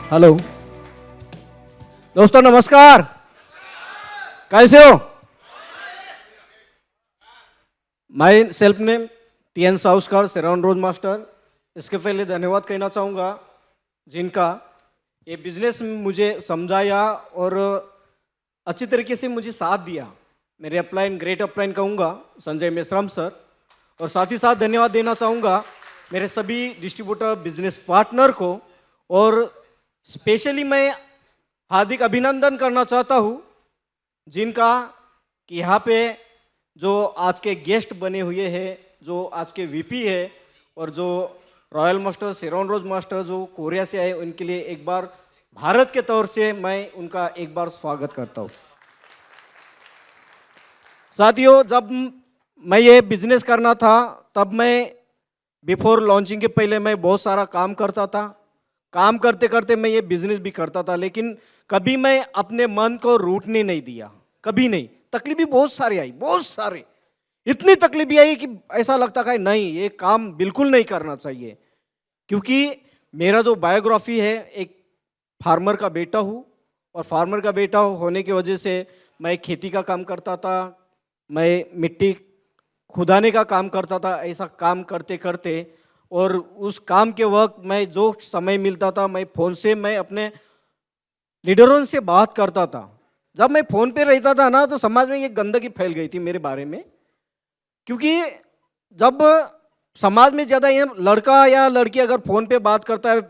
Hello दोस्तों, नमस्कार। कैसे हो? माई सेल्फ नेम TN साउस्कर, सेराउन रोज मास्टर। इसके पहले धन्यवाद कहना चाहूँगा जिनका ये बिजनेस मुझे समझाया और अच्छी तरीके से मुझे साथ दिया। मेरे अपलाइन ग्रेट अपलाइन कहूँगा संजय मेश्राम सर, और साथ ही साथ धन्यवाद देना चाहूँगा मेरे सभी डिस्ट्रीब्यूटर बिजनेस पार्टनर को, और स्पेशली मैं हार्दिक अभिनंदन करना चाहता हूँ जिनका कि यहाँ पे जो आज के गेस्ट बने हुए हैं, जो आज के VP है, और जो रॉयल मास्टर सेराउन रोज मास्टर जो कोरिया से आए, उनके लिए एक बार भारत के तौर से मैं उनका एक बार स्वागत करता हूँ। साथियों, जब मैं ये बिजनेस करना था तब मैं बिफोर लॉन्चिंग के पहले मैं बहुत सारा काम करता था। काम करते करते मैं ये बिजनेस भी करता था, लेकिन कभी मैं अपने मन को रूठने नहीं दिया, कभी नहीं। तकलीफ भी बहुत सारी आई, बहुत सारे, इतनी तकलीफ भी आई कि ऐसा लगता है नहीं, ये काम बिल्कुल नहीं करना चाहिए। क्योंकि मेरा जो बायोग्राफी है, एक फार्मर का बेटा हूँ, और फार्मर का बेटा होने की वजह से मैं खेती का काम करता था, मैं मिट्टी खुदाने का काम करता था। ऐसा काम करते करते और उस काम के वक्त मैं जो समय मिलता था, मैं फ़ोन से मैं अपने लीडरों से बात करता था। जब मैं फ़ोन पे रहता था ना, तो समाज में ये गंदगी फैल गई थी मेरे बारे में। क्योंकि जब समाज में ज़्यादा ये लड़का या लड़की अगर फ़ोन पे बात करता है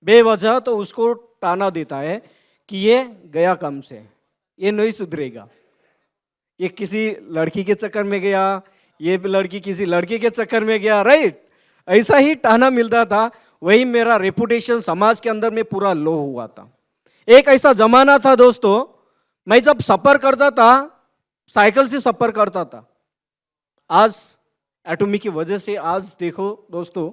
बेवजह, तो उसको ताना देता है कि ये गया काम से, ये नहीं सुधरेगा, ये किसी लड़की के चक्कर में गया, ये लड़की किसी लड़के के चक्कर में गया, राइट? ऐसा ही ताना मिलता था। वही मेरा रेपुटेशन समाज के अंदर में पूरा लो हुआ था। एक ऐसा जमाना था दोस्तों, मैं जब सफ़र करता था, साइकिल से सफ़र करता था। आज एटोमी की वजह से, आज देखो दोस्तों,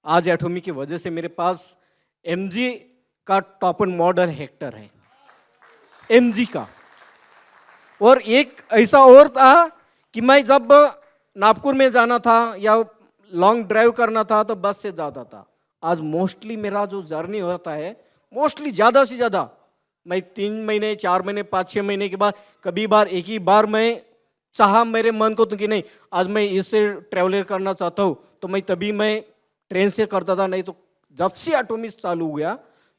आज एटोमी की वजह से मेरे पास MG का टॉप एंड मॉडल हेक्टर है, MG का। और एक ऐसा और था कि मैं जब नागपुर में जाना था या लॉन्ग ड्राइव करना था तो बस से जाता था। आज मोस्टली मेरा जो जर्नी होता है, मोस्टली ज़्यादा से ज़्यादा मैं 3 महीने 4 महीने 5-6 महीने के बाद, कभी बार एक ही बार मैं चाहा मेरे मन को तो कि नहीं आज मैं इससे ट्रैवलर करना चाहता हूँ, तो मैं तभी मैं ट्रेन से करता था। नहीं तो जब से एटोमी चालू हुआ,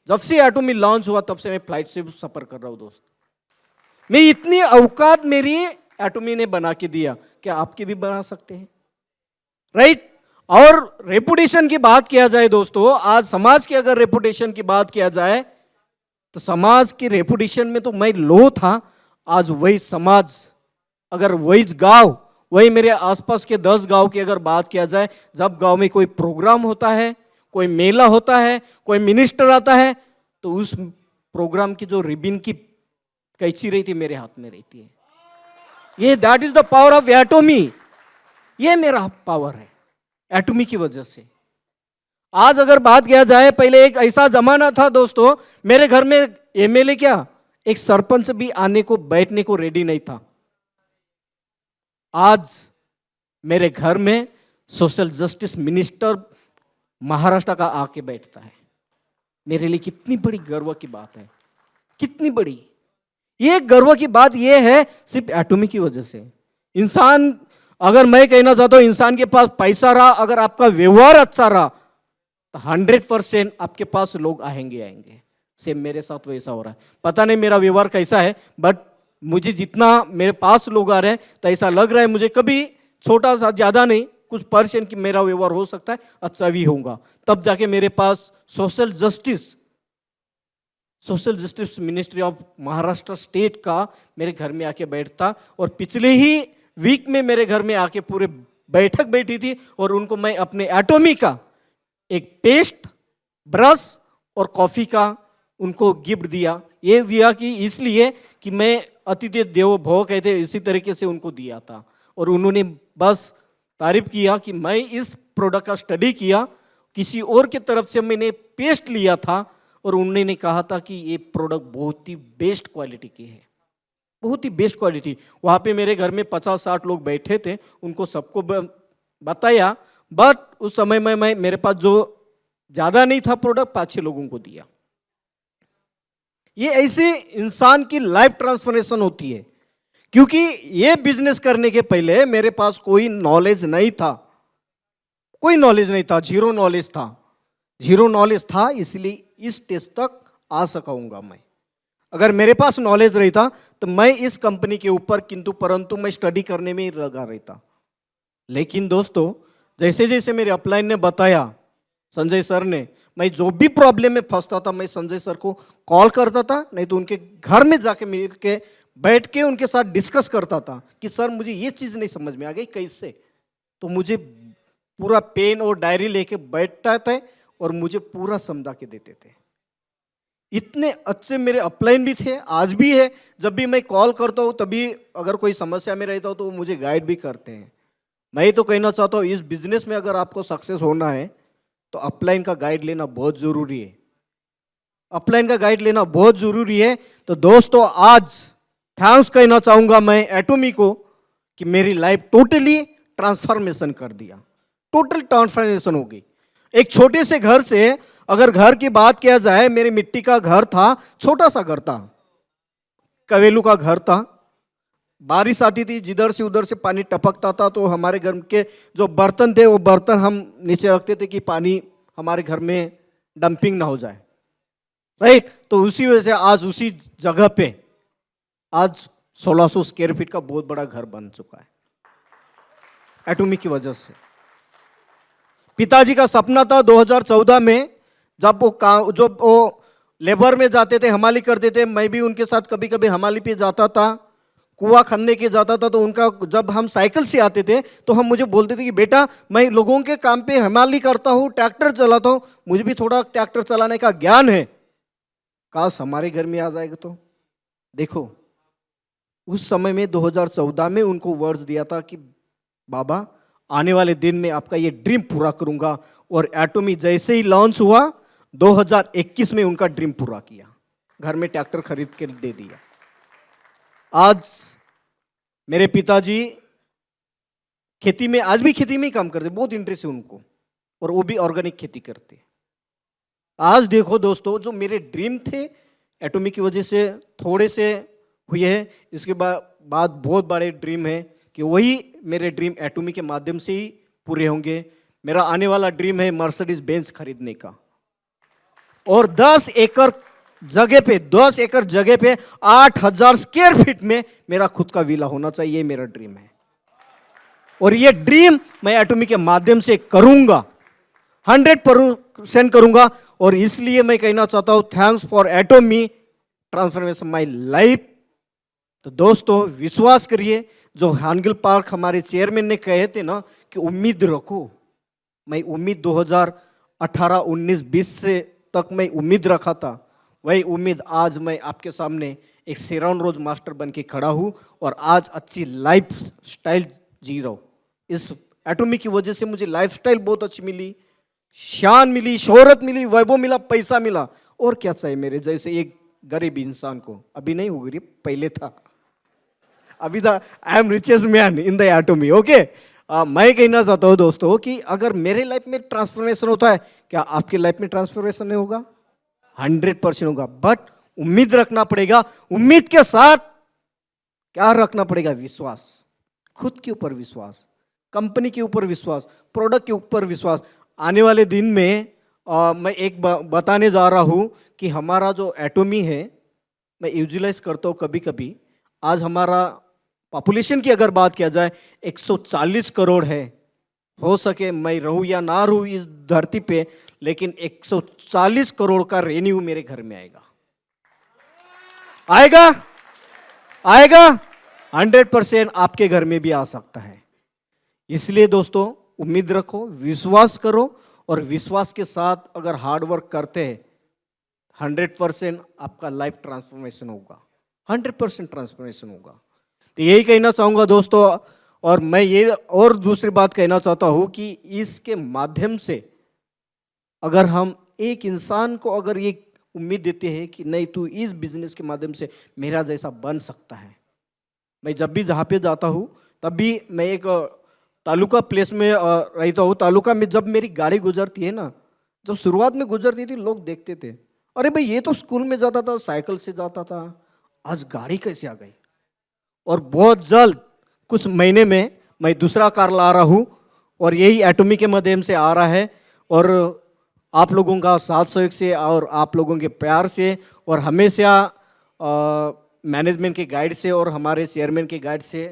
जब से एटोमी लॉन्च हुआ, तब से मैं फ्लाइट से सफ़र कर रहा हूँ दोस्त। मैं इतनी औकात मेरी एटोमी ने बना के दिया, क्या आपके भी बना सकते हैं, राइट? और रेपुटेशन की बात किया जाए दोस्तों, आज समाज की अगर रेपुटेशन की बात किया जाए तो समाज की रेपुटेशन में तो मैं लो था। आज वही समाज, अगर वही गांव, वही मेरे आसपास के 10 गांव की अगर बात किया जाए, जब गांव में कोई प्रोग्राम होता है, कोई मेला होता है, कोई मिनिस्टर आता है, तो उस प्रोग्राम की जो रिबिन की कैंची रहती मेरे हाथ में रहती है। ये that is the power of Atomy. ये मेरा पावर है एटोमी की वजह से। आज अगर बात किया जाए, पहले एक ऐसा जमाना था दोस्तों, मेरे घर में MLA क्या, एक सरपंच भी आने को बैठने को रेडी नहीं था। आज मेरे घर में सोशल जस्टिस मिनिस्टर महाराष्ट्र का आके बैठता है। मेरे लिए कितनी बड़ी गर्व की बात है, कितनी बड़ी। ये गर्व की बात ये है सिर्फ एटोमी की वजह से। इंसान, अगर मैं कहना चाहता हूं, इंसान के पास पैसा रहा, अगर आपका व्यवहार अच्छा रहा, तो 100% आपके पास लोग आएंगे। सेम मेरे साथ वैसा हो रहा है। पता नहीं मेरा व्यवहार कैसा है, बट मुझे जितना मेरे पास लोग आ रहे हैं, तो ऐसा लग रहा है मुझे, कभी छोटा सा, ज़्यादा नहीं, कुछ % की मेरा व्यवहार हो सकता है अच्छा भी होगा, तब जाके मेरे पास social justice ministry of Maharashtra state का मेरे घर में आके बैठता। और पिछले ही वीक में मेरे घर में आके पूरे बैठक बैठी थी, और उनको मैं अपने एटोमी का एक पेस्ट, ब्रश और कॉफ़ी का उनको गिफ्ट दिया। ये दिया कि इसलिए कि मैं अतिथि देवो भव कहते, इसी तरीके से उनको दिया था। और उन्होंने बस तारीफ किया कि मैं इस प्रोडक्ट का स्टडी किया, किसी और की तरफ से मैंने पेस्ट लिया था, और उन्होंने कहा था कि ये प्रोडक्ट बहुत ही बेस्ट क्वालिटी की है, बहुत ही बेस्ट क्वालिटी। वहाँ पे मेरे घर में 50-60 लोग बैठे थे, उनको सबको बताया, बट उस समय में मैं, मेरे पास जो ज़्यादा नहीं था प्रोडक्ट, 5-6 लोगों को दिया। ये ऐसे इंसान की लाइफ ट्रांसफॉर्मेशन होती है। क्योंकि ये बिजनेस करने के पहले मेरे पास कोई नॉलेज नहीं था, कोई नॉलेज नहीं था, जीरो नॉलेज था, जीरो नॉलेज था, इसलिए इस स्टेज तक आ सकाऊंगा मैं। अगर मेरे पास नॉलेज रहता तो मैं इस कंपनी के ऊपर किंतु परंतु मैं स्टडी करने में ही लगा रहता। लेकिन दोस्तों, जैसे जैसे मेरे अपलाइन ने बताया, संजय सर ने, मैं जो भी प्रॉब्लम में फंसता था मैं संजय सर को कॉल करता था, नहीं तो उनके घर में जाके मिल के बैठ के उनके साथ डिस्कस करता था कि सर मुझे ये चीज़ नहीं समझ में आ गई कैसे। तो मुझे पूरा पेन और डायरी लेके बैठता था और मुझे पूरा समझा के देते थे। इतने अच्छे मेरे अपलाइन भी थे, आज भी है। जब भी मैं कॉल करता हूँ तभी अगर कोई समस्या में रहता हूँ तो वो मुझे गाइड भी करते हैं। मैं तो कहना चाहता हूँ, इस बिजनेस में अगर आपको सक्सेस होना है तो अपलाइन का गाइड लेना बहुत ज़रूरी है, अपलाइन का गाइड लेना बहुत ज़रूरी है। तो दोस्तों, आज थैंक्स कहना चाहूँगा मैं एटोमी को कि मेरी लाइफ टोटली ट्रांसफॉर्मेशन कर दिया, टोटल ट्रांसफॉर्मेशन हो गई। एक छोटे से घर से, अगर घर की बात किया जाए, मेरे मिट्टी का घर था, छोटा सा घर था, कवेलू का घर था। बारिश आती थी, जिधर से उधर से पानी टपकता था, तो हमारे घर के जो बर्तन थे वो बर्तन हम नीचे रखते थे कि पानी हमारे घर में डंपिंग ना हो जाए, राइट। तो उसी वजह से आज उसी जगह पे आज 1600 स्क्वायर फीट का बहुत बड़ा घर बन चुका है एटोमी की वजह से। पिताजी का सपना था 2014 में, जब वो लेबर में जाते थे, हमाली करते थे, मैं भी उनके साथ कभी कभी हमाली पे जाता था, कुआं खनने के जाता था। तो उनका, जब हम साइकिल से आते थे तो हम मुझे बोलते थे कि बेटा मैं लोगों के काम पे हमाली करता हूँ, ट्रैक्टर चलाता हूँ, मुझे भी थोड़ा ट्रैक्टर चलाने का ज्ञान है, काश हमारे घर में आ जाएगा। तो देखो, उस समय में 2014 में उनको वर्ड्स दिया था कि बाबा आने वाले दिन में आपका ये ड्रीम पूरा करूंगा। और एटोमी जैसे ही लॉन्च हुआ 2021 में उनका ड्रीम पूरा किया, घर में ट्रैक्टर खरीद के दे दिया। आज मेरे पिताजी खेती में, आज भी खेती में ही काम करते, बहुत इंटरेस्ट है उनको, और वो भी ऑर्गेनिक खेती करते। आज देखो दोस्तों, जो मेरे ड्रीम थे एटोमी की वजह से थोड़े से हुए हैं, इसके बाद बहुत बड़े ड्रीम है कि वही मेरे ड्रीम एटोमी के माध्यम से ही पूरे होंगे। मेरा आने वाला ड्रीम है मर्सिडीज बेंज खरीदने का, और 10 एकड़ जगह पे 8000 स्क्वायर फीट में मेरा खुद का विला होना चाहिए, मेरा ड्रीम है। और ये ड्रीम मैं एटोमी के माध्यम से करूंगा, 100% करूंगा। और इसलिए मैं कहना चाहता हूं, thanks for Atomy transformation my life. तो दोस्तों, विश्वास करिए, जो हानगिल पार्क हमारे चेयरमैन ने कहे थे ना कि उम्मीद रखो, मैं उम्मीद 2018, 19, 20 से तक मैं उम्मीद रखा था, वही उम्मीद आज मैं आपके सामने एक शेरॉन रोज मास्टर बन के खड़ा हूँ और आज अच्छी लाइफ स्टाइल जी रहा हूँ। इस एटोमी की वजह से मुझे लाइफ स्टाइल बहुत अच्छी मिली, शान मिली, शोहरत मिली, वैभव मिला, पैसा मिला, और क्या चाहिए मेरे जैसे एक गरीब इंसान को। अभी नहीं हूँ गरीब, पहले था, अभी था। I am richest man in the Atomy, okay. मैं कहना चाहता हूँ दोस्तों कि अगर मेरे लाइफ में ट्रांसफॉर्मेशन होता है, क्या आपकी लाइफ में ट्रांसफॉर्मेशन नहीं होगा? 100% होगा। बट उम्मीद रखना पड़ेगा, उम्मीद के साथ क्या रखना पड़ेगा? विश्वास, खुद के ऊपर विश्वास, कंपनी के ऊपर विश्वास, प्रोडक्ट के ऊपर विश्वास। आने वाले दिन में मैं एक बताने जा रहा हूँ कि हमारा जो एटोमी है, मैं यूजुलाइज करता हूँ कभी कभी, आज हमारा पॉपुलेशन की अगर बात किया जाए 140 करोड़ है। हो सके मैं रहूं या ना रहूं इस धरती पे, लेकिन 140 करोड़ का रेवेन्यू मेरे घर में आएगा, आएगा, आएगा। 100% आपके घर में भी आ सकता है। इसलिए दोस्तों, उम्मीद रखो, विश्वास करो, और विश्वास के साथ अगर हार्ड वर्क करते हैं 100% आपका लाइफ ट्रांसफॉर्मेशन होगा, 100% ट्रांसफॉर्मेशन होगा। तो यही कहना चाहूँगा दोस्तों। और मैं ये और दूसरी बात कहना चाहता हूँ कि इसके माध्यम से अगर हम एक इंसान को अगर ये उम्मीद देते हैं कि नहीं, तू इस बिजनेस के माध्यम से मेरा जैसा बन सकता है। मैं जब भी जहाँ पे जाता हूँ तब भी मैं एक तालुका प्लेस में रहता हूँ। तालुका में जब मेरी गाड़ी गुजरती है ना, जब शुरुआत में गुजरती थी लोग देखते थे, अरे भाई ये तो स्कूल में जाता था, साइकिल से जाता था, आज गाड़ी कैसे आ गई? और बहुत जल्द कुछ महीने में मैं दूसरा कार ला रहा हूँ और यही एटॉमी के माध्यम से आ रहा है। और आप लोगों का साथ सहयोग से और आप लोगों के प्यार से और हमेशा मैनेजमेंट के गाइड से और हमारे चेयरमैन के गाइड से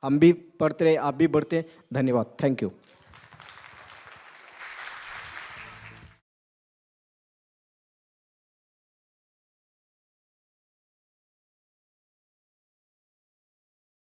हम भी बढ़ते रहे, आप भी बढ़ते। धन्यवाद, थैंक यू।